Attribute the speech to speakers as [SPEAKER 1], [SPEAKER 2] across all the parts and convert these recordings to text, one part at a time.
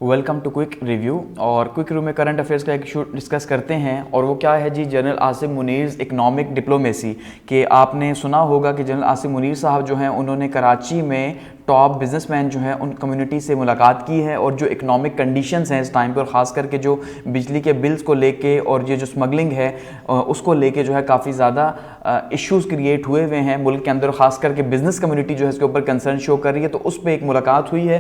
[SPEAKER 1] Welcome to quick review. और quick review में current affairs का एक इशू डिस्कस करते हैं और वो क्या है जी, general Asim Munir economic diplomacy के आपने सुना होगा कि जनरल आसिम मुनीर साहब जो हैं उन्होंने कराची में टॉप बिजनेसमैन जो हैं उन कम्युनिटी से मुलाकात की है और जो इकोनॉमिक कंडीशंस हैं इस टाइम पर, ख़ास करके जो बिजली के बिल्स को लेके और ये जो स्मगलिंग है उसको लेके जो है काफ़ी ज़्यादा इश्यूज़ क्रिएट हुए हैं मुल्क के अंदर, ख़ास करके बिज़नेस कम्युनिटी जो है इसके ऊपर कंसर्न शो कर रही है। तो उस पर एक मुलाकात हुई है,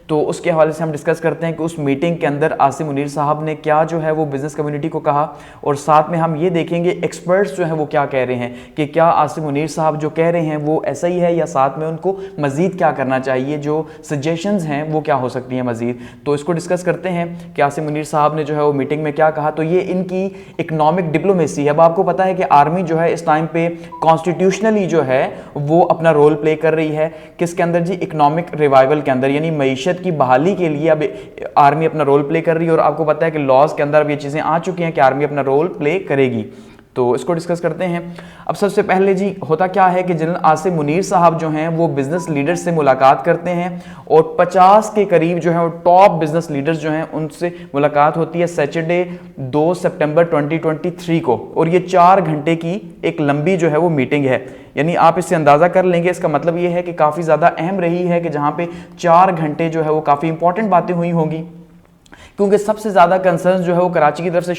[SPEAKER 1] तो उसके हवाले से हम डिस्कस करते हैं कि उस मीटिंग के अंदर आसिम मुनीर साहब ने क्या जो है वो बिज़नेस कम्युनिटी को कहा, और साथ में हम ये देखेंगे एक्सपर्ट्स जो हैं वो क्या कह रहे हैं कि क्या आसिम मुनीर साहब जो कह रहे हैं वो ऐसा ही है या साथ में उनको मज़ीद क्या करना चाहिए, जो सजेशंस हैं वो क्या हो सकती हैं मज़ीद। तो इसको डिस्कस करते हैं कि आसिम मुनीर साहब ने जो है वो मीटिंग में क्या कहा। तो ये इनकी इकोनॉमिक डिप्लोमेसी है। अब आपको पता है कि आर्मी जो है इस टाइम पे कॉन्स्टिट्यूशनली जो है वो अपना रोल प्ले कर रही है, किसके अंदर जी, इकोनॉमिक रिवाइवल के अंदर, यानी मईशत की बहाली के लिए अब आर्मी अपना रोल प्ले कर रही है। और आपको पता है कि लॉज के अंदर अब ये चीज़ें आ चुकी हैं कि आर्मी अपना रोल प्ले करेगी। तो इसको डिस्कस करते हैं। अब सबसे पहले जी होता क्या है कि जनरल आसिम मुनीर साहब जो हैं वो बिजनेस लीडर्स से मुलाकात करते हैं और 50 के करीब जो है वो टॉप बिजनेस लीडर्स जो हैं उनसे मुलाकात होती है सैटरडे 2 सितंबर 2023 को, और ये 4 घंटे की एक लंबी जो है वो मीटिंग है। यानी आप इससे अंदाज़ा कर लेंगे, इसका मतलब ये है कि काफ़ी ज़्यादा अहम रही है कि जहाँ पे 4 घंटे जो है वो काफ़ी इंपॉर्टेंट बातें हुई होंगी, क्योंकि सबसे ज़्यादा कंसर्न जो है वो कराची की तरफ से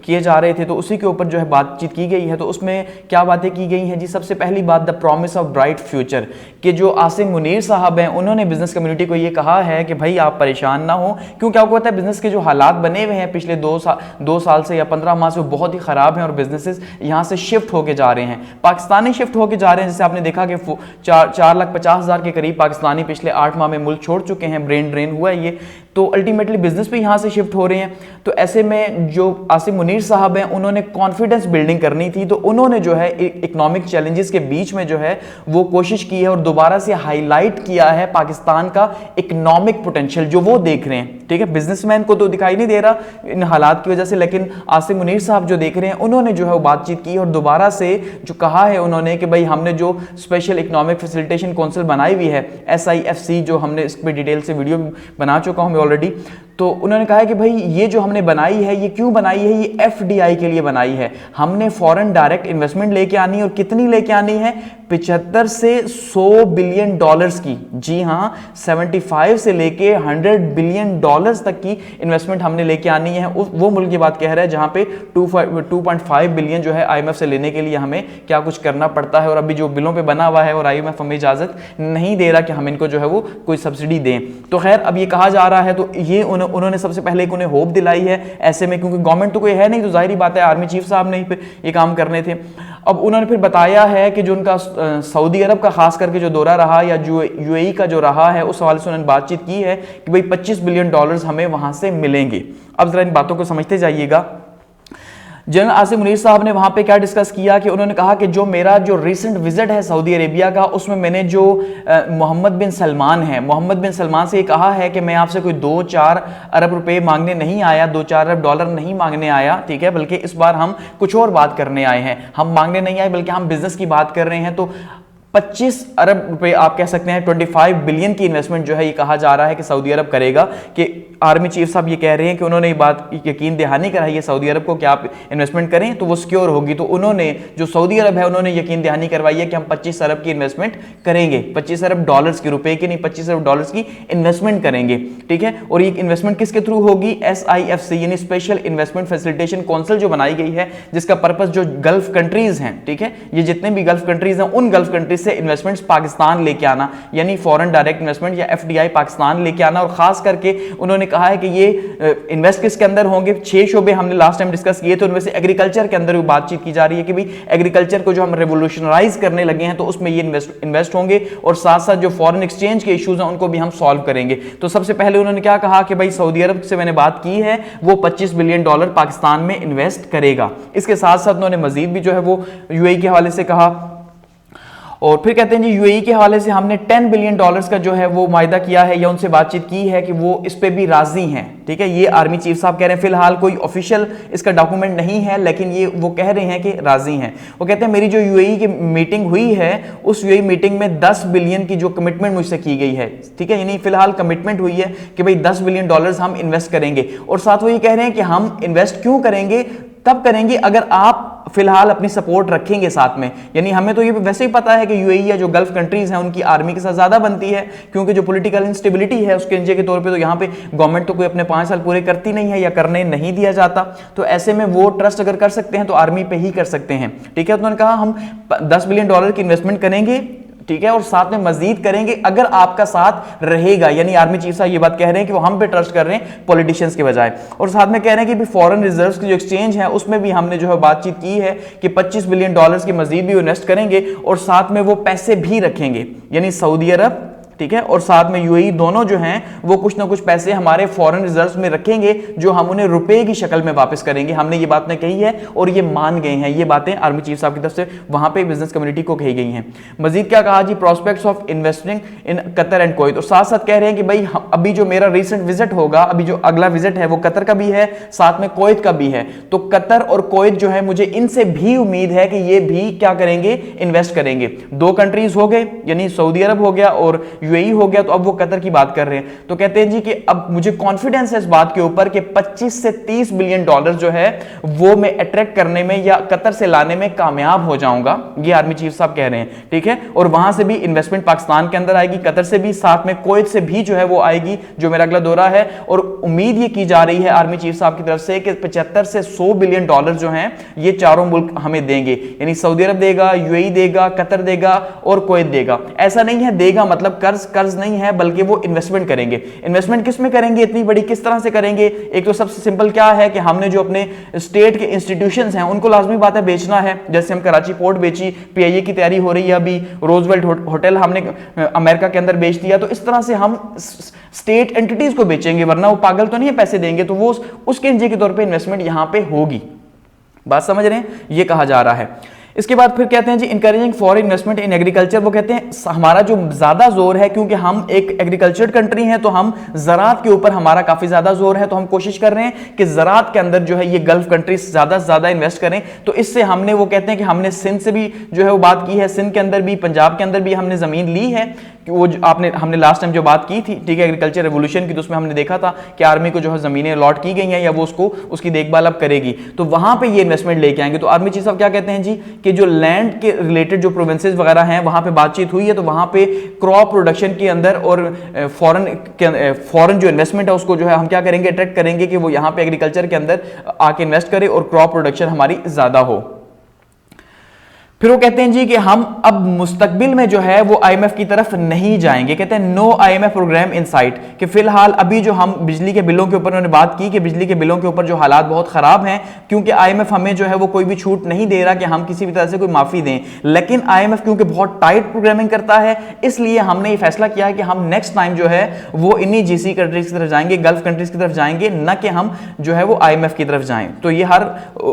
[SPEAKER 1] किए जा रहे थे, तो उसी के ऊपर जो है बातचीत की गई है। तो उसमें क्या बातें की गई हैं जी, सबसे पहली बात the promise of bright future, कि जो आसिम मुनीर साहब हैं उन्होंने बिजनेस कम्युनिटी को ये कहा है कि भाई आप परेशान ना हो, क्योंकि आपको पता है बिजनेस के जो हालात बने हुए हैं पिछले 2 साल से या 15 माह से वो बहुत ही ख़राब हैं और बिजनेसेस यहाँ से शिफ्ट होके जा रहे हैं, पाकिस्तानी शिफ्ट होके जा रहे हैं। जैसे आपने देखा कि 4,50,000 के करीब पाकिस्तानी पिछले 8 माह में मुल्क छोड़ चुके हैं, ब्रेन ड्रेन हुआ है ये, तो अल्टीमेटली बिजनेस पे यहाँ से शिफ्ट हो रहे हैं। तो ऐसे में जो आसिम मुनीर साहब हैं उन्होंने कॉन्फिडेंस बिल्डिंग करनी थी, तो उन्होंने जो है इकोनॉमिक चैलेंजेस के बीच में जो है वो कोशिश की है और दोबारा से हाईलाइट किया है पाकिस्तान का इकोनॉमिक पोटेंशियल जो वो देख रहे हैं। ठीक है, बिजनेसमैन को तो दिखाई नहीं दे रहा इन हालात की वजह से, लेकिन आसिम मुनीर साहब जो देख रहे हैं उन्होंने जो है वो बातचीत की और दोबारा से जो कहा है उन्होंने कि भाई हमने जो स्पेशल इकोनॉमिक फैसिलिटेशन काउंसिल बनाई हुई है SIFC, जो हमने इस पर डिटेल से वीडियो बना चुका हूँ मैं ऑलरेडी, तो उन्होंने कहा है कि भाई ये जो हमने बनाई है ये क्यों बनाई है, ये FDI के लिए बनाई है। हमने फॉरेन डायरेक्ट इन्वेस्टमेंट लेके आनी है, और कितनी लेके आनी है, 75 से 100 बिलियन डॉलर्स की, जी हाँ 75 से लेके 100 बिलियन डॉलर्स तक की इन्वेस्टमेंट हमने लेके आनी है। वो मुल्क की बात कह रहा है जहां पे 2.5 बिलियन जो है IMF से लेने के लिए हमें क्या कुछ करना पड़ता है, और अभी जो बिलों पे बना हुआ है और IMF हमें इजाजत नहीं दे रहा कि हम इनको जो है वो कोई सब्सिडी दें। तो खैर अब ये कहा जा रहा है, तो ये उन्होंने सबसे पहले एक उन्हें होप दिलाई है ऐसे में, क्योंकि गवर्नमेंट तो कोई है नहीं, तो जाहिर बात है आर्मी चीफ साहब ने ही ये काम करने थे। अब उन्होंने फिर बताया है कि जो उनका सऊदी अरब का खास करके जो दौरा रहा या जो UAE का जो रहा है उस हवाले से उन्होंने बातचीत की है कि भाई 25 बिलियन डॉलर्स हमें वहां से मिलेंगे। अब जरा इन बातों को समझते जाइएगा। जनरल आसिम मुनीर साहब ने वहां पे क्या डिस्कस किया कि उन्होंने कहा कि जो मेरा जो रिसेंट विजिट है सऊदी अरेबिया का, उसमें मैंने जो मोहम्मद बिन सलमान है, मोहम्मद बिन सलमान से ये कहा है कि मैं आपसे कोई 2-4 अरब रुपए मांगने नहीं आया, 2-4 अरब डॉलर नहीं मांगने आया, ठीक है, बल्कि इस बार हम कुछ और बात करने आए हैं। हम मांगने नहीं आए बल्कि हम बिजनेस की बात कर रहे हैं। तो 25 अरब रुपए आप कह सकते हैं, 25 बिलियन की इन्वेस्टमेंट जो है ये कहा जा रहा है कि सऊदी अरब करेगा। कि आर्मी चीफ साहब ये कह रहे हैं कि उन्होंने ये बात यकीन दहानी कराई है सऊदी अरब को कि आप इन्वेस्टमेंट करें तो वो सिक्योर होगी। तो उन्होंने जो सऊदी अरब है उन्होंने यकीन दहानी करवाई है कि हम 25 अरब की इन्वेस्टमेंट करेंगे, 25 अरब डॉलर्स की, रुपए की नहीं, 25 अरब डॉलर्स की इन्वेस्टमेंट करेंगे। ठीक है, और ये इन्वेस्टमेंट किसके थ्रू होगी, SIFC यानी स्पेशल इन्वेस्टमेंट फैसिलिटेशन काउंसिल जो बनाई गई है, जिसका पर्पस जो गल्फ कंट्रीज हैं, ठीक है, ये जितने भी गल्फ कंट्रीज हैं उन गल्फ कंट्रीज से इन्वेस्टमेंट्स पाकिस्तान लेके आना, यानी फॉरेन डायरेक्ट इन्वेस्टमेंट या FDI पाकिस्तान लेके आना। और खास करके उन्होंने कहा है कि ये इन्वेस्ट किसके अंदर होंगे, 6 शोबे हमने लास्ट टाइम डिस्कस किए थे, उनमें से एग्रीकल्चर के अंदर भी बातचीत की जा रही है कि भाई एग्रीकल्चर को जो हम रेवोल्यूशनराइज करने लगे हैं तो उसमें ये इन्वेस्ट होंगे, और साथ साथ जो फॉरेन एक्सचेंज के इश्यूज हैं उनको भी हम सॉल्व करेंगे। तो सबसे पहले उन्होंने क्या कहा कि भाई सऊदी अरब से मैंने बात की है, वो 25 बिलियन डॉलर पाकिस्तान में इन्वेस्ट करेगा। इसके साथ साथ उन्होंने मजीद भी जो है वो UAE के हवाले से कहा। और फिर कहते हैं जी यूएई के हवाले से हमने $10 बिलियन का जो है वो वायदा किया है या उनसे बातचीत की है कि वो इस पे भी राजी हैं। ठीक है, ये आर्मी चीफ साहब कह रहे हैं, फिलहाल कोई ऑफिशियल इसका डॉक्यूमेंट नहीं है, लेकिन ये वो कह रहे हैं कि राजी हैं। वो कहते हैं मेरी जो यूएई की मीटिंग हुई है उस यूएई मीटिंग में 10 बिलियन की जो कमिटमेंट मुझसे की गई है, ठीक है, यानी फिलहाल कमिटमेंट हुई है कि भाई $10 बिलियन हम इन्वेस्ट करेंगे। और साथ वो ये कह रहे हैं कि हम इन्वेस्ट क्यों करेंगे, तब करेंगे अगर आप फिलहाल अपनी सपोर्ट रखेंगे साथ में। यानी हमें तो ये वैसे ही पता है कि यूएई या जो गल्फ कंट्रीज हैं उनकी आर्मी के साथ ज्यादा बनती है, क्योंकि जो पॉलिटिकल इंस्टेबिलिटी है उसके नतीजे के तौर पे तो यहाँ पे गवर्नमेंट तो कोई अपने 5 साल पूरे करती नहीं है या करने नहीं दिया जाता। तो ऐसे में वो ट्रस्ट अगर कर सकते हैं तो आर्मी पे ही कर सकते हैं। ठीक है, तो उन्होंने कहा हम $10 बिलियन की इन्वेस्टमेंट करेंगे, ठीक है, और साथ में मजीद करेंगे अगर आपका साथ रहेगा। यानी आर्मी चीफ साहब ये बात कह रहे हैं कि वो हम पे ट्रस्ट कर रहे हैं पॉलिटिशियंस के बजाय। और साथ में कह रहे हैं कि फॉरेन रिजर्व्स की जो एक्सचेंज है उसमें भी हमने जो है बातचीत की है कि $25 बिलियन की मजीद भी इन्वेस्ट करेंगे और साथ में वो पैसे भी रखेंगे, यानी सऊदी अरब, ठीक है, और साथ में यूएई, दोनों जो हैं वो कुछ ना कुछ पैसे हमारे फॉरेन रिजर्व्स में रखेंगे जो हम उन्हें रुपए की शक्ल में वापस करेंगे। हमने ये बात कही है और ये मान गए हैं। ये बातें आर्मी चीफ साहब की तरफ से वहां पे बिजनेस कम्युनिटी को कही गई हैं। मजीद क्या कहा जी, prospects of investing in Qatar and Kuwait. और साथ साथ कह रहे हैं कि भाई अभी जो मेरा रिसेंट विजिट होगा, अभी जो अगला विजिट है वो कतर का भी है, साथ में कुवैत का भी है। तो कतर और कुवैत जो है मुझे इनसे भी उम्मीद है कि ये भी क्या करेंगे, इन्वेस्ट करेंगे। 2 कंट्रीज हो गए, यानी सऊदी अरब हो गया और यूएई हो गया, तो अब वो कतर की बात कर रहे हैं। तो कहते हैं जी कि अब मुझे कॉन्फिडेंस है इस बात के ऊपर कि $25 से $30 बिलियन जो है वो मैं अट्रैक्ट करने में या कतर से लाने में कामयाब हो जाऊंगा। ये आर्मी चीफ साहब कह रहे हैं, ठीक है। और वहां से भी इन्वेस्टमेंट पाकिस्तान के अंदर आएगी, कतर से भी, साथ में कुवैत से भी जो है वो आएगी, जो मेरा अगला दौरा है। और उम्मीद ये की जा रही है आर्मी चीफ साहब की तरफ से कि 75 से $100 बिलियन जो हैं ये चारों मुल्क हमें देंगे, यानी सऊदी अरब देगा, यूएई देगा, कतर देगा और कुवैत देगा। ऐसा नहीं है देगा मतलब कर्ज नहीं है, बल्कि वो इन्वेस्टमेंट करेंगे। इन्वेस्टमेंट किस में करेंगे, इतनी बड़ी किस तरह से करेंगे? एक तो सबसे सिंपल क्या है कि हमने जो अपने स्टेट के इंस्टीट्यूशंस हैं उनको लाजमी बात है बेचना है। जैसे हम कराची पोर्ट बेची, पीआईए की तैयारी हो रही है, अभी रोजवेल्ट होटल हमने अमेरिका के अंदर बेच दिया। तो इस तरह से हम स्टेट एंटिटीज को बेचेंगे, वरना वो पागल तो नहीं है पैसे देंगे, तो वो उसके नतीजे के तौर पर इन्वेस्टमेंट यहां पर होगी। बात समझ रहे हैं, ये कहा जा रहा है। इसके बाद फिर कहते हैं जी encouraging foreign investment in agriculture. वो कहते हैं हमारा जो ज्यादा जोर है, क्योंकि हम एक एग्रीकल्चर कंट्री हैं, तो हम ज़राअत के ऊपर हमारा काफी ज्यादा जोर है, तो हम कोशिश कर रहे हैं कि ज़राअत के अंदर जो है ये गल्फ कंट्रीज ज्यादा से ज्यादा इन्वेस्ट करें। तो इससे हमने, वो कहते हैं कि हमने सिंध से भी जो है वो बात की है, सिंध के अंदर भी, पंजाब के अंदर भी हमने जमीन ली है। वो हमने लास्ट टाइम जो बात की थी, ठीक है, एग्रीकल्चर रेवोल्यूशन की, तो उसमें हमने देखा था कि आर्मी को जो है जमीनें अलॉट की गई हैं या वो उसकी देखभाल अब करेगी, तो वहां पे ये इन्वेस्टमेंट लेके आएंगे। तो आर्मी चीफ साहब क्या कहते हैं जी कि जो लैंड के रिलेटेड जो प्रोविंसेस वगैरह हैं वहां पे बातचीत हुई है, तो वहां पे क्रॉप प्रोडक्शन के अंदर और फॉरेन जो इन्वेस्टमेंट है उसको जो है हम क्या करेंगे, अट्रैक्ट करेंगे कि वो यहां पे एग्रीकल्चर के अंदर आके इन्वेस्ट करे और क्रॉप प्रोडक्शन हमारी ज्यादा हो। फिर वो कहते हैं जी कि हम अब मुस्तकबिल में जो है वो आईएमएफ की तरफ नहीं जाएंगे। कहते हैं नो आईएमएफ प्रोग्राम इन साइट, कि फिलहाल अभी जो हम बिजली के बिलों के ऊपर उन्होंने बात की कि बिजली के बिलों के ऊपर जो हालात बहुत खराब हैं, क्योंकि आईएमएफ हमें जो है वो कोई भी छूट नहीं दे रहा कि हम किसी भी तरह से कोई माफी दें। लेकिन आईएमएफ क्योंकि बहुत टाइट प्रोग्रामिंग करता है, इसलिए हमने ये फैसला किया है कि हम नेक्स्ट टाइम जो है वो इन्हीं जीसी कंट्रीज की तरफ जाएंगे, गल्फ कंट्रीज की तरफ जाएंगे, न कि हम जो है वो आईएमएफ की तरफ जाएं। तो ये हर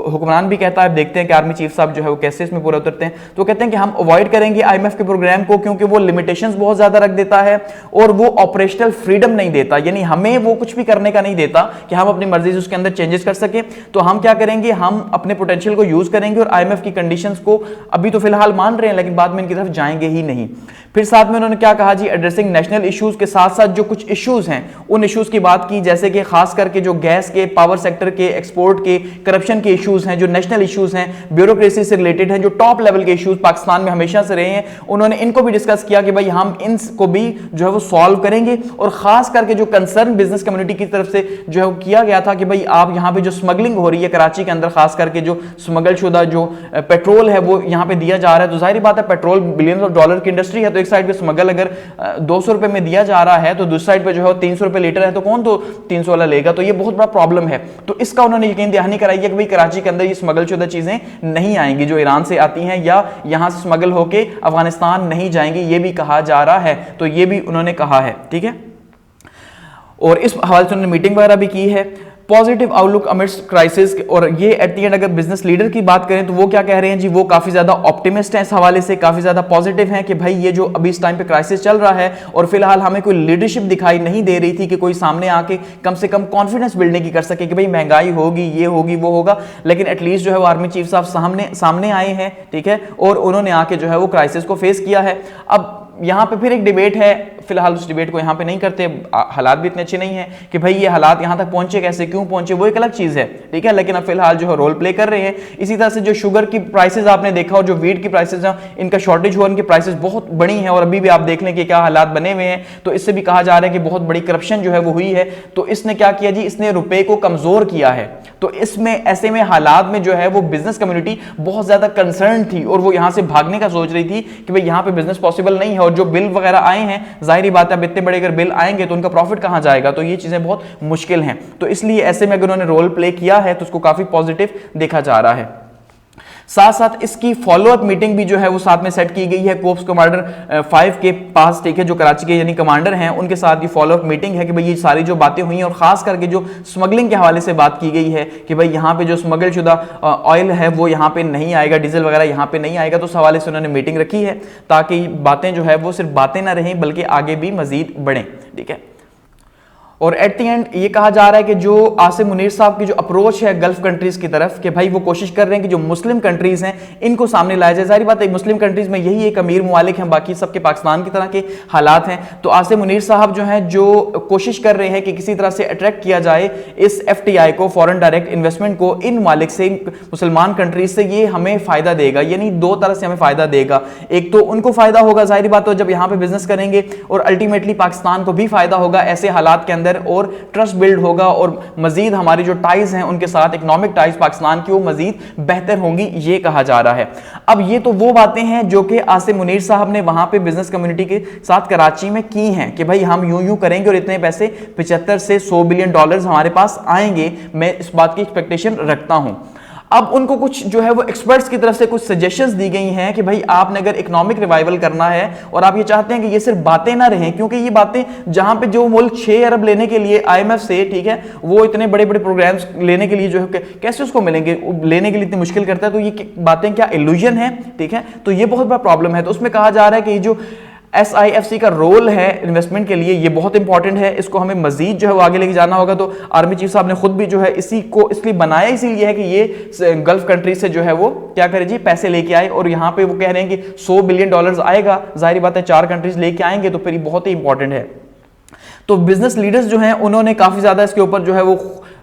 [SPEAKER 1] हुक्मरान भी कहता है। देखते हैं कि आर्मी चीफ साहब जो है वो कैसे इसमें पूरा उतरते हैं। तो कहते हैं कि हम अवॉइड करेंगे आईएमएफ के प्रोग्राम को, क्योंकि वो लिमिटेशंस बहुत ज्यादा रख देता है और वो ऑपरेशनल फ्रीडम नहीं देता, यानी हमें वो कुछ भी करने का नहीं देता कि हम अपनी मर्जी से उसके अंदर चेंजेस कर सके। तो हम क्या करेंगे, हम अपने पोटेंशियल को यूज करेंगे और आईएमएफ की कंडीशंस को अभी तो फिलहाल मान रहे हैं, लेकिन बाद में इनकी तरफ जाएंगे ही नहीं। फिर साथ में उन्होंने क्या कहा जी, एड्रेसिंग नेशनल इश्यूज के साथ साथ जो कुछ इश्यूज हैं उन इश्यूज की बात की, जैसे कि खास करके जो गैस के, पावर सेक्टर के, एक्सपोर्ट के, करप्शन के इश्यूज हैं, जो नेशनल इश्यूज हैं, ब्यूरोक्रेसी से रिलेटेड हैं, जो टॉप लेवल के इश्यूज पाकिस्तान में हमेशा से रहे हैं, उन्होंने इनको भी डिस्कस किया कि भाई हम इनको भी जो है वो सॉल्व करेंगे। और खास करके जो कंसर्न बिजनेस कम्युनिटी की तरफ से जो है वो किया गया था कि भाई आप यहां पे जो स्मगलिंग हो रही है कराची के अंदर, खास करके जो स्मगल शुदा जो पेट्रोल है वो यहां पे दिया जा रहा है, तो जाहिर बात है पेट्रोल बिलियंस ऑफ डॉलर की इंडस्ट्री है, तो एक साइड पे स्मगल अगर 200 रुपए में दिया जा रहा है तो दूसरी साइड पे जो है 300 रुपए लीटर है, तो कौन तो 300 वाला लेगा? तो ये बहुत बड़ा प्रॉब्लम है। तो इसका उन्होंने यकीन दहानी कराई है कि भाई कराची के अंदर ये स्मगल शुदा चीजें नहीं आएंगी जो ईरान से आती हैं या यहां से स्मगल होके अफगानिस्तान नहीं जाएंगी, ये भी कहा जा रहा है। तो ये भी उन्होंने कहा है, ठीक है। और इस हवाले से उन्होंने मीटिंग वगैरह भी की है। Positive outlook amidst crisis. और ये एट द एंड अगर बिजनेस लीडर की बात करें तो वो क्या कह रहे हैं जी, वो काफी ज्यादा ऑप्टिमिस्ट हैं, इस हवाले से काफी ज्यादा पॉजिटिव हैं कि भाई ये जो अभी इस टाइम पे क्राइसिस चल रहा है और फिलहाल हमें कोई लीडरशिप दिखाई नहीं दे रही थी कि कोई सामने आके कम से कम कॉन्फिडेंस बिल्डिंग कर सके कि भाई महंगाई होगी, ये होगी, वो होगा, लेकिन एटलीस्ट जो है वो आर्मी चीफ साहब सामने आए हैं, ठीक है, और उन्होंने आके जो है वो क्राइसिस को फेस किया है। अब यहां पे फिर एक डिबेट है, फिलहाल उस डिबेट को यहां पे नहीं करते, हालात भी इतने अच्छे नहीं है कि भाई ये हालात यहां तक पहुंचे कैसे, क्यों पहुंचे, वो एक अलग चीज है, ठीक है, लेकिन अब फिलहाल जो है रोल प्ले कर रहे हैं। इसी तरह से जो शुगर की प्राइसेस आपने देखा और जो वीट की प्राइसेस हैं, इनका शॉर्टेज हुआ, इनकी प्राइसेस बहुत बड़ी हैं और अभी भी आप देख लें कि क्या हालात बने हुए हैं। तो इससे भी कहा जा रहा है कि बहुत बड़ी करप्शन जो है वो हुई है। तो इसने क्या किया जी, इसने रुपए को कमजोर किया है। तो इसमें ऐसे में हालात में जो है वो बिजनेस कम्युनिटी बहुत ज्यादा कंसर्न थी और वो यहां से भागने का सोच रही थी कि भाई यहां पे बिजनेस पॉसिबल नहीं है, और जो बिल वगैरह आए हैं, जाहिर बात है इतने बड़े अगर बिल आएंगे तो उनका प्रॉफिट कहां जाएगा, तो ये चीजें बहुत मुश्किल हैं। तो इसलिए ऐसे में अगर उन्होंने रोल प्ले किया है तो उसको काफी पॉजिटिव देखा जा रहा है। साथ साथ इसकी फॉलोअप मीटिंग भी जो है वो साथ में सेट की गई है कोर्प्स कमांडर 5 के पास, ठीक है, जो कराची के यानी कमांडर हैं, उनके साथ ये फॉलोअप मीटिंग है कि भाई ये सारी जो बातें हुई हैं और खास करके जो स्मगलिंग के हवाले से बात की गई है कि भाई यहाँ पे जो स्मगल शुदा ऑयल है वो यहाँ पे नहीं आएगा, डीजल वगैरह यहाँ पे नहीं आएगा। तो उस हवाले से उन्होंने मीटिंग रखी है ताकि बातें जो है वो सिर्फ बातें ना रहें बल्कि आगे भी मजीद बढ़ें, ठीक है। और एट द एंड ये कहा जा रहा है कि जो आसिम मुनीर साहब की जो अप्रोच है गल्फ कंट्रीज की तरफ कि भाई वो कोशिश कर रहे हैं कि जो मुस्लिम कंट्रीज हैं इनको सामने लाया जाए। जाहिर बात है मुस्लिम कंट्रीज में यही एक अमीर मुमालिक हैं, बाकी सबके पाकिस्तान की तरह के हालात हैं। तो आसिम मुनीर साहब जो हैं जो कोशिश कर रहे हैं कि किसी तरह से अट्रैक्ट किया जाए इस FDI को, फॉरेन डायरेक्ट इन्वेस्टमेंट को, इन मालिक से, इन मुसलमान कंट्रीज से। ये हमें फायदा देगा, यानी दो तरह से हमें फायदा देगा। एक तो उनको फायदा होगा, जाहिर बात हो जब यहाँ पे बिजनेस करेंगे, और अल्टीमेटली पाकिस्तान को भी फायदा होगा ऐसे हालात के अंदर, और ट्रस्ट बिल्ड होगा और मजीद हमारी जो टाइज हैं उनके साथ, इकोनॉमिक टाइज पाकिस्तान की, वो मजीद बेहतर होंगी, ये कहा जा रहा है। अब ये तो वो बातें हैं जो कि आसिम मुनीर साहब ने वहां पे बिजनेस कम्युनिटी के साथ कराची में की हैं कि भाई हम यूं यूं करेंगे और इतने पैसे 75 से 100 बिलियन डॉलर्स हमारे पास आएंगे, मैं इस बात की एक्सपेक्टेशन रखता हूं। अब उनको कुछ जो है वो एक्सपर्ट्स की तरफ से कुछ सजेशंस दी गई हैं कि भाई आपने अगर इकोनॉमिक रिवाइवल करना है और आप ये चाहते हैं कि ये सिर्फ बातें ना रहें, क्योंकि ये बातें जहां पे जो मुल्क 6 अरब लेने के लिए IMF से, ठीक है, वो इतने बड़े बड़े प्रोग्राम्स लेने के लिए जो है कैसे उसको मिलेंगे, लेने के लिए इतनी मुश्किल करता है। तो ये बातें क्या इल्यूजन है, ठीक है, तो ये बहुत बड़ा प्रॉब्लम है। तो उसमें कहा जा रहा है कि जो SIFC का रोल है इन्वेस्टमेंट के लिए ये बहुत इंपॉर्टेंट है, इसको हमें मजीद जो है वो आगे लेके जाना होगा। तो आर्मी चीफ साहब ने खुद भी जो है इसी को इसलिए बनाया इसीलिए है कि ये गल्फ कंट्री से जो है वो क्या करे जी, पैसे लेके आए, और यहाँ पे वो कह रहे हैं कि 100 बिलियन डॉलर्स आएगा। जाहिर बात है 4 कंट्रीज लेके आएंगे तो फिर ये बहुत ही इंपॉर्टेंट है। तो बिजनेस लीडर्स जो हैं उन्होंने काफी ज्यादा इसके ऊपर जो है वो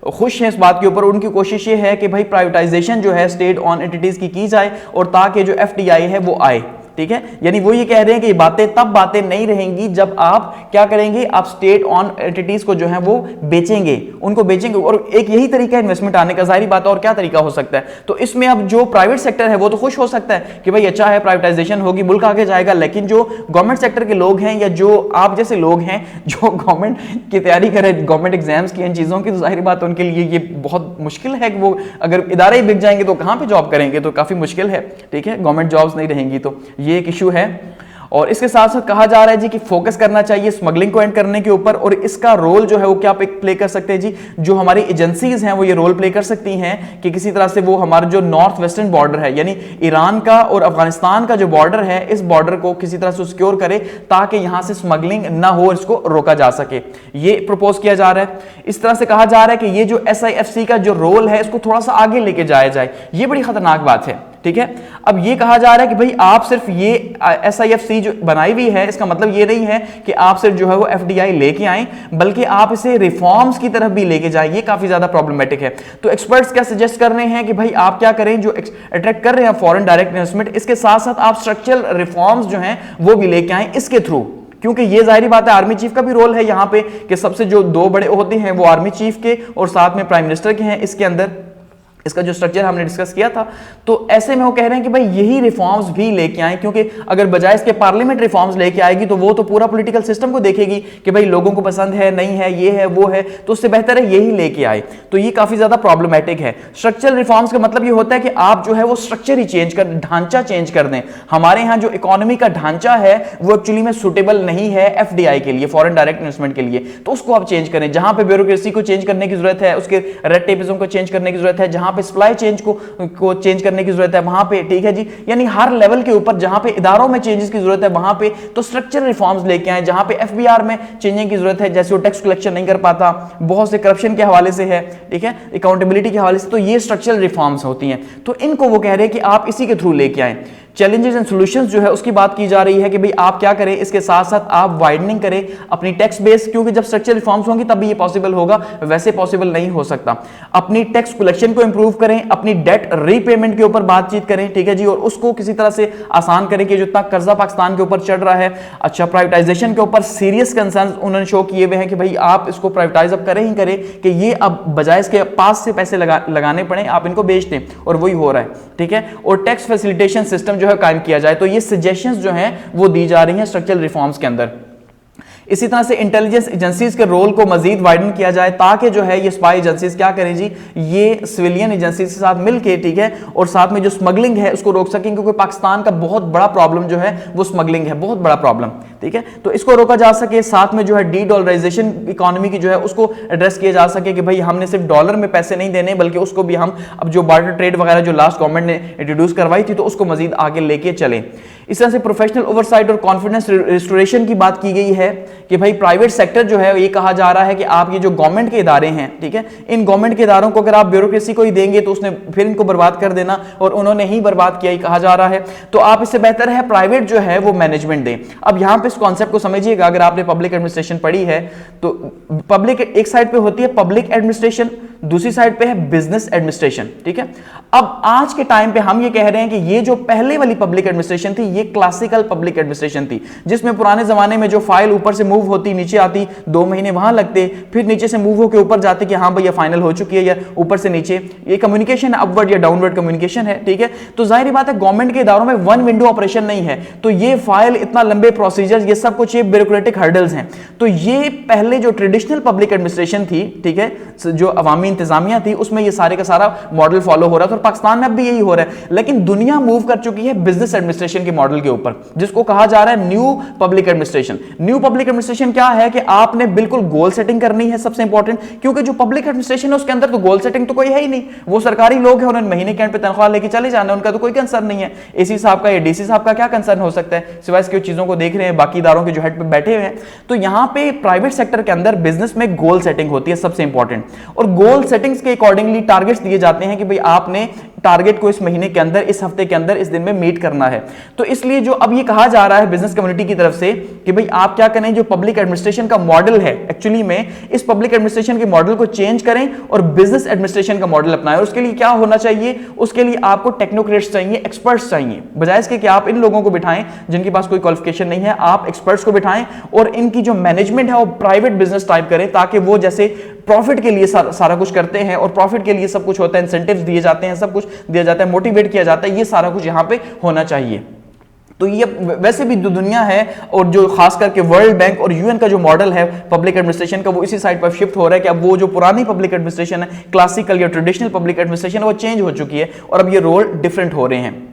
[SPEAKER 1] खुश हैं इस बात के ऊपर। उनकी कोशिश ये है कि भाई प्राइवेटाइजेशन जो है स्टेट ऑन एंटिटीज की जाए और ताकि जो FDI है वो आए, ठीक है, यानी वो ये कह रहे हैं कि बातें तब बातें नहीं रहेंगी जब आप क्या करेंगे, आप स्टेट ऑन एंटिटीज को जो है वो बेचेंगे, उनको बेचेंगे, और एक यही तरीका है इन्वेस्टमेंट आने का। जाहिर बात है और क्या तरीका हो सकता है। तो इसमें अब जो प्राइवेट सेक्टर है वो तो खुश हो सकता है कि भाई अच्छा है, प्राइवेटाइजेशन होगी, मुल्क आगे जाएगा, लेकिन जो गवर्नमेंट सेक्टर के लोग हैं या जो आप जैसे लोग हैं जो गवर्नमेंट की तैयारी करें, गवर्नमेंट एग्जाम्स की, इन चीजों की, तो जाहिर बात उनके लिए ये बहुत मुश्किल है कि वो अगर इदारे ही बिक जाएंगे तो कहां पे जॉब करेंगे, तो काफी मुश्किल है, ठीक है, गवर्नमेंट जॉब्स नहीं रहेंगी। तो ये एक इशू है। और इसके साथ साथ कहा जा रहा है जी कि फोकस करना चाहिए स्मगलिंग को एंड करने के ऊपर, और इसका रोल जो है वो क्या प्ले कर सकते हैं जी, जो हमारी एजेंसीज हैं वो ये रोल प्ले कर सकती हैं कि किसी तरह से वो हमारा जो नॉर्थ वेस्टर्न बॉर्डर है, यानी ईरान का और अफगानिस्तान का जो बॉर्डर है, इस बॉर्डर को किसी तरह से सिक्योर करे ताकि यहां से स्मगलिंग ना हो, इसको रोका जा सके, ये प्रपोज किया जा रहा है। इस तरह से कहा जा रहा है कि ये जो SIFC का जो रोल है इसको थोड़ा सा आगे लेके जाया जाए, ये बड़ी खतरनाक बात है, ठीक है। अब ये कहा जा रहा है कि भाई आप सिर्फ ये SIFC जो बनाई हुई है, इसका मतलब ये नहीं है कि आप सिर्फ जो है वो FDI लेके आए, बल्कि आप इसे रिफॉर्म्स की तरफ भी लेके जाएं। ये काफी ज्यादा प्रॉब्लमेटिक है। तो एक्सपर्ट्स क्या सजेस्ट कर रहे हैं कि भाई आप क्या करें, जो अट्रैक्ट कर रहे हैं फॉरेन डायरेक्ट इन्वेस्टमेंट, इसके साथ साथ आप स्ट्रक्चरल रिफॉर्म्स जो हैं वो भी लेके आए इसके थ्रू, क्योंकि ये जाहिर बात है आर्मी चीफ का भी रोल है यहाँ पे कि सबसे जो 2 बड़े ओहदे हैं वो आर्मी चीफ के और साथ में प्राइम मिनिस्टर के हैं इसके अंदर। इसका जो स्ट्रक्चर हमने डिस्कस किया था। तो ऐसे में वो कह रहे हैं कि भाई यही रिफॉर्म्स भी लेके आए, क्योंकि अगर बजाय इसके पार्लियामेंट रिफॉर्म्स लेके आएगी तो वो तो पूरा पॉलिटिकल सिस्टम को देखेगी कि भाई लोगों को पसंद है नहीं है, ये है वो है, तो उससे बेहतर है यही लेके आए। तो ये काफी ज्यादा प्रॉब्लमैटिक है। स्ट्रक्चरल रिफॉर्म्स का मतलब ये होता है कि आप जो है वो स्ट्रक्चर ही चेंज कर, ढांचा चेंज कर दें। हमारे यहाँ जो इकोनॉमी का ढांचा है वो एक्चुअली में सुटेबल नहीं है एफडीआई के लिए, फॉरेन डायरेक्ट इन्वेस्टमेंट के लिए, तो उसको आप चेंज करें। जहां पे ब्यूरोक्रेसी को चेंज करने की जरूरत है, उसके रेड टेपिज्म को चेंज करने की जरूरत है, जहां पे सप्लाई चेंज को चेंज करने की जरूरत है वहां पे, ठीक है जी, यानी हर लेवल के ऊपर जहां पे इदारों में चेंजेस की जरूरत है वहां पे तो स्ट्रक्चरल रिफॉर्म्स लेके आए। जहां पे एफबीआर में चेंजिंग की जरूरत है, जैसे वो टैक्स कलेक्शन नहीं कर पाता, बहुत से करप्शन के हवाले से है, ठीक है, अकाउंटेबिलिटी के हवाले से, तो ये स्ट्रक्चरल रिफॉर्म्स होती हैं। तो इनको वो कह रहे हैं कि आप इसी के थ्रू लेके आए। चैलेंजेस एंड सॉल्यूशंस जो है उसकी बात की जा रही है कि भाई आप क्या करें, इसके साथ साथ आप वाइडनिंग करें अपनी टैक्स बेस, क्योंकि जब स्ट्रक्चरल रिफॉर्म्स होंगी तभी ये पॉसिबल होगा, वैसे पॉसिबल नहीं हो सकता। अपनी टैक्स कलेक्शन को इंप्रूव करें, अपनी डेट रीपेमेंट के ऊपर बातचीत करें, ठीक है जी, और उसको किसी तरह से आसान करें कि जो इतना कर्जा पाकिस्तान के ऊपर चढ़ रहा है। अच्छा, प्राइवेटाइजेशन के ऊपर सीरियस कंसर्न उन्होंने शो किए हुए हैं कि भाई आप इसको प्राइवेटाइज अब करें ही करें कि ये अब बजाय इसके पास से पैसे लगाने पड़े आप इनको बेच दें, और वही हो रहा है, ठीक है। और टैक्स फैसिलिटेशन सिस्टम जो है कायम किया जाए। तो ये सजेशंस जो हैं वो दी जा रही हैं स्ट्रक्चरल रिफॉर्म्स के अंदर। इसी तरह से इंटेलिजेंस एजेंसीज के रोल को मजीद वाइडन किया जाए ताकि जो है ये स्पाई एजेंसीज क्या करें जी, ये सिविलियन एजेंसीज के साथ मिलके, ठीक है, और साथ में जो स्मगलिंग है उसको रोक सकें, क्योंकि पाकिस्तान का बहुत बड़ा प्रॉब्लम जो है वो स्मगलिंग है, बहुत बड़ा प्रॉब्लम, ठीक है। तो इसको रोका जा सके, साथ में जो है डी डॉलराइजेशन इकोनॉमी की जो है उसको एड्रेस किया जा सके कि भाई हमने सिर्फ डॉलर में पैसे नहीं देने बल्कि उसको भी हम अब जो बार्टर ट्रेड वगैरह जो लास्ट गवर्नमेंट ने इंट्रोड्यूस करवाई थी तो उसको मजीद आगे लेके चले। इस तरह से प्रोफेशनल ओवरसाइट और कॉन्फिडेंस रिस्टोरेशन की बात की गई है कि भाई प्राइवेट सेक्टर जो है ये कहा जा रहा है कि आप ये जो गवर्नमेंट के इदारे हैं, ठीक है, इन गवर्नमेंट के इदारों को अगर आप ब्यूरोक्रेसी को ही देंगे तो उसने फिर इनको बर्बाद कर देना, और उन्होंने ही बर्बाद किया ही कहा जा रहा है। तो आप इससे बेहतर है प्राइवेट जो है वो मैनेजमेंट दें। अब यहां पे इस कॉन्सेप्ट को समझिएगा, अगर आपने पब्लिक एडमिनिस्ट्रेशन पढ़ी है तो पब्लिक एक साइड पे होती है पब्लिक एडमिनिस्ट्रेशन, दूसरी साइड पे है बिजनेस एडमिनिस्ट्रेशन, ठीक है। अब आज के टाइम पे हम ये कह रहे हैं कि ये जो पहले वाली पब्लिक एडमिनिस्ट्रेशन थी ये क्लासिकल पब्लिक एडमिनिस्ट्रेशन थी, जिसमें पुराने जमाने में जो फाइल ऊपर से मूव होती नीचे आती, 2 महीने वहां लगते, फिर नीचे से मूव होकर ऊपर जाते कि हाँ भाई ये फाइनल हो चुकी है, या ऊपर से नीचे, ये कम्युनिकेशन अपवर्ड या डाउनवर्ड कम्युनिकेशन है, ठीक है। तो जाहिर बात है गवर्नमेंट के इदारों में वन विंडो ऑपरेशन नहीं है, तो ये फाइल इतना लंबे प्रोसीजर, ये सब कुछ ये ब्यूरोक्रेटिक हर्डल्स हैं। तो ये पहले जो ट्रेडिशनल पब्लिक एडमिनिस्ट्रेशन थी, ठीक है, जो अवामी इंतजामिया थी, उसमें ये सारे का सारा मॉडल फॉलो हो रहा था, और पाकिस्तान में अब भी यही हो रहा है। लेकिन दुनिया मूव कर चुकी है बिजनेस एडमिनिस्ट्रेशन के मॉडल के ऊपर, जिसको कहा जा रहा है new public administration. New public administration क्या है कि आपने बिल्कुल गोल सेटिंग करनी है, सबसे इंपॉर्टेंट, क्योंकि जो पब्लिक एडमिनिस्ट्रेशन है उसके अंदर तो गोल सेटिंग तो कोई है ही नहीं, वो सरकारी लोग हैं, उन्होंने महीने के एंड पे तनख्वाह लेके चले जाना, उनका तो कोई कंसर्न नहीं है। एसी साहब का या डीसी साहब का क्या कंसर्न हो सकता है, सिवाय इसकी चीजों को देख रहे हैं, बाकी इदारों के जो हेड पे बैठे हुए हैं। तो यहां पे प्राइवेट सेक्टर के अंदर बिजनेस में गोल सेटिंग होती है सबसे इंपॉर्टेंट, और गोल सेटिंग्स के अकॉर्डिंगली टारगेट्स दिए जाते हैं कि भाई आपने टारगेट को इस महीने के अंदर, इस हफ्ते के अंदर, इस दिन में मीट करना है। तो इसलिए जो अब ये कहा जा रहा है बिजनेस कम्युनिटी की तरफ से कि भाई आप क्या करें, जो पब्लिक एडमिनिस्ट्रेशन का मॉडल है एक्चुअली में इस पब्लिक एडमिनिस्ट्रेशन के मॉडल को चेंज करें और बिजनेस एडमिनिस्ट्रेशन का मॉडल अपनाएं। और उसके लिए क्या होना चाहिए, उसके लिए आपको टेक्नोक्रेट्स चाहिए, एक्सपर्ट्स चाहिए, बजाय इसके कि आप इन लोगों को बिठाएं जिनके पास कोई क्वालिफिकेशन नहीं है, आप एक्सपर्ट्स को बिठाएं और इनकी जो मैनेजमेंट है वो प्राइवेट बिजनेस टाइप करें, ताकि वो जैसे प्रॉफिट के लिए सारा कुछ करते हैं और प्रॉफिट के लिए सब कुछ होता है, इंसेंटिव्स दिए जाते हैं, सब कुछ दिया जाता है, मोटिवेट किया जाता है, ये सारा कुछ यहां पे होना चाहिए। तो ये वैसे भी जो दुनिया है और जो खास करके वर्ल्ड बैंक और यूएन का जो मॉडल है पब्लिक एडमिनिस्ट्रेशन का, वो इसी साइड पर शिफ्ट हो रहा है कि अब वो जो पुरानी पब्लिक एडमिनिस्ट्रेशन है, क्लासिकल या ट्रेडिशनल पब्लिक एडमिनिस्ट्रेशन, वो चेंज हो चुकी है और अब ये रोल डिफरेंट हो रहे हैं,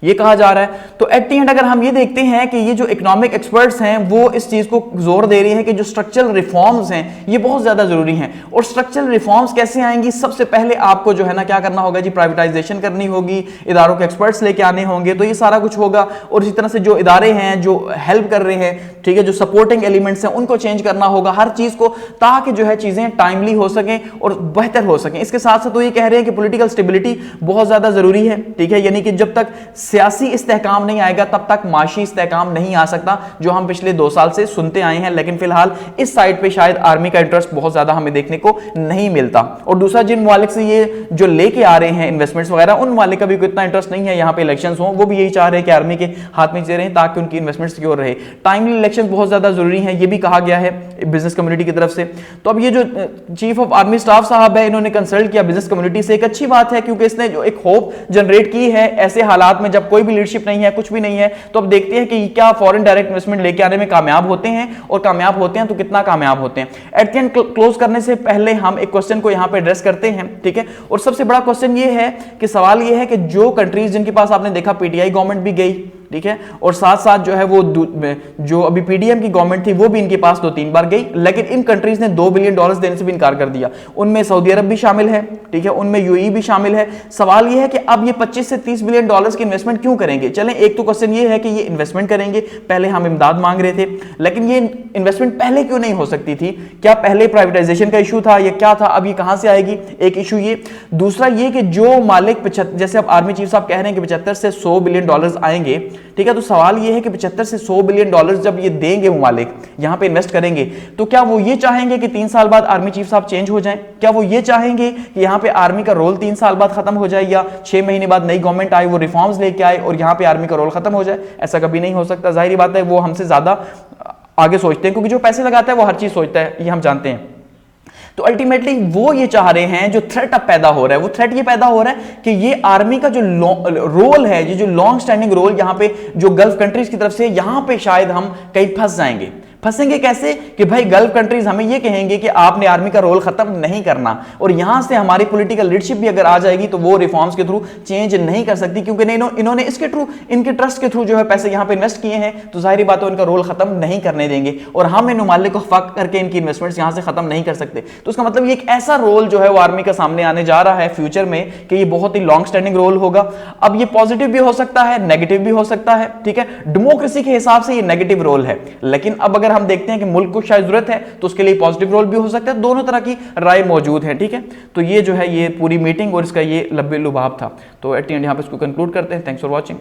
[SPEAKER 1] ये कहा जा रहा है। तो एट द एंड अगर हम ये देखते हैं कि ये जो इकोनॉमिक एक्सपर्ट्स हैं वो इस चीज को जोर दे रहे हैं कि जो स्ट्रक्चरल रिफॉर्म्स हैं ये बहुत ज्यादा जरूरी हैं। और स्ट्रक्चरल रिफॉर्म्स कैसे आएंगी, सबसे पहले आपको जो है ना क्या करना होगा जी, प्राइवेटाइजेशन करनी होगी, इदारों के एक्सपर्ट्स लेके आने होंगे, तो ये सारा कुछ होगा। और इसी तरह से जो इदारे हैं जो हेल्प कर रहे हैं, ठीक है, जो सपोर्टिंग एलिमेंट्स हैं उनको चेंज करना होगा हर चीज को, ताकि जो है चीजें टाइमली हो सकें और बेहतर हो सकें। इसके साथ साथ तो ये कह रहे हैं कि पॉलिटिकल स्टेबिलिटी बहुत ज्यादा जरूरी है, ठीक है, यानी कि जब तक सियासी इस्तेहकाम नहीं आएगा तब तक माशी इस्तेहकाम नहीं आ सकता, जो हम पिछले 2 साल से सुनते आए हैं। लेकिन फिलहाल इस साइड पे शायद आर्मी का इंटरेस्ट बहुत ज्यादा हमें देखने को नहीं मिलता। और दूसरा, जिन मालिक से ये जो लेके आ रहे हैं इन्वेस्टमेंट्स वगैरह, उन मालिक का भी कोई इतना इंटरेस्ट नहीं है यहाँ पे इलेक्शंस हो, वो भी यही चाह रहे हैं कि आर्मी के हाथ में दे रहे हैं ताकि उनकी इन्वेस्टमेंट सिक्योर रहे। टाइमली इलेक्शन बहुत ज्यादा जरूरी हैं, ये भी कहा गया है बिजनेस कम्युनिटी की तरफ से। तो अब ये जो चीफ ऑफ आर्मी स्टाफ साहब है, इन्होंने कंसल्ट किया बिजनेस कम्युनिटी से, एक अच्छी बात है, क्योंकि इसने जो एक होप जनरेट की है ऐसे हालात में जब कोई भी लीडरशिप नहीं है, कुछ भी नहीं है। तो अब देखते हैं कि क्या फॉरेन डायरेक्ट इन्वेस्टमेंट लेके आने में कामयाब होते हैं, और कामयाब होते हैं तो कितना कामयाब होते हैं। एट द एंड क्लोज करने से पहले हम एक क्वेश्चन को यहां पे एड्रेस करते हैं, ठीक है। और सबसे बड़ा क्वेश्चन ये है कि सवाल ये है कि जो कंट्रीज जिनके पास आपने देखा पीटीआई गवर्नमेंट भी गई, ठीक है, और साथ साथ जो है वो जो अभी पीडीएम की गवर्नमेंट थी वो भी इनके पास 2-3 बार गई, लेकिन इन कंट्रीज ने $2 बिलियन देने से भी इनकार कर दिया। उनमें सऊदी अरब भी शामिल है, ठीक है, उनमें यूएई भी शामिल है। सवाल ये है कि अब ये 25 से 30 बिलियन डॉलर्स की इन्वेस्टमेंट क्यों करेंगे? चलें, एक तो क्वेश्चन ये है कि ये इन्वेस्टमेंट करेंगे, पहले हम इमदाद मांग रहे थे, लेकिन ये इन्वेस्टमेंट पहले क्यों नहीं हो सकती थी? क्या पहले प्राइवेटाइजेशन का इशू था या क्या था? अब ये कहां से आएगी? एक इशू ये। दूसरा ये कि जो मालिक जैसे अब आर्मी चीफ साहब कह रहे हैं कि 75 से 100 बिलियन डॉलर्स आएंगे, ठीक है, तो सवाल ये है कि 75 से 100 बिलियन डॉलर्स जब ये देंगे वो मालिक, यहां पे इन्वेस्ट करेंगे, तो क्या वो ये चाहेंगे कि 3 साल बाद आर्मी चीफ साहब चेंज हो जाएं? क्या वो ये चाहेंगे कि यहां पे आर्मी का रोल 3 साल बाद खत्म हो जाए, या 6 महीने बाद नई गवर्नमेंट आए, वो रिफॉर्म्स लेके आए और यहां पे आर्मी का रोल खत्म हो जाए? ऐसा कभी नहीं हो सकता। जाहिर बात है वो हमसे ज्यादा आगे सोचते हैं, क्योंकि जो पैसे लगाता है वो हर चीज सोचता है, ये हम जानते हैं। तो अल्टीमेटली वो ये चाह रहे हैं, जो थ्रेट अब पैदा हो रहा है, वो थ्रेट ये पैदा हो रहा है कि ये आर्मी का जो रोल है, ये जो लॉन्ग स्टैंडिंग रोल यहां पे जो गल्फ कंट्रीज की तरफ से, यहां पे शायद हम कहीं फंस जाएंगे। फंसेंगे कैसे? कि भाई गल्फ कंट्रीज हमें ये कहेंगे कि आपने आर्मी का रोल खत्म नहीं करना, और यहां से हमारी पॉलिटिकल लीडरशिप भी अगर आ जाएगी तो वो रिफॉर्म्स के थ्रू चेंज नहीं कर सकती, क्योंकि इन्होंने इसके थ्रू, इनके ट्रस्ट के थ्रू जो है पैसे यहां पे इन्वेस्ट किए हैं, तो जाहिर बात है इनका रोल खत्म नहीं करने देंगे, और हम इन ममालिक को फक करके इनकी इन्वेस्टमेंट्स यहां से खत्म नहीं कर सकते। तो उसका मतलब ये एक ऐसा रोल जो है वो आर्मी का सामने आने जा रहा है फ्यूचर में कि ये बहुत ही लॉन्ग स्टैंडिंग रोल होगा। अब ये पॉजिटिव भी हो सकता है, नेगेटिव भी हो सकता है, ठीक है। डेमोक्रेसी के हिसाब से ये नेगेटिव रोल है, लेकिन अब अगर हम देखते हैं कि मुल्क को शायद जरूरत है तो उसके लिए पॉजिटिव रोल भी हो सकता है। दोनों तरह की राय मौजूद है, ठीक है। तो ये जो है ये पूरी मीटिंग और इसका ये लब्बे लुभाब था। तो एट द एंड यहां पे इसको कंक्लूड करते हैं। Thanks for watching.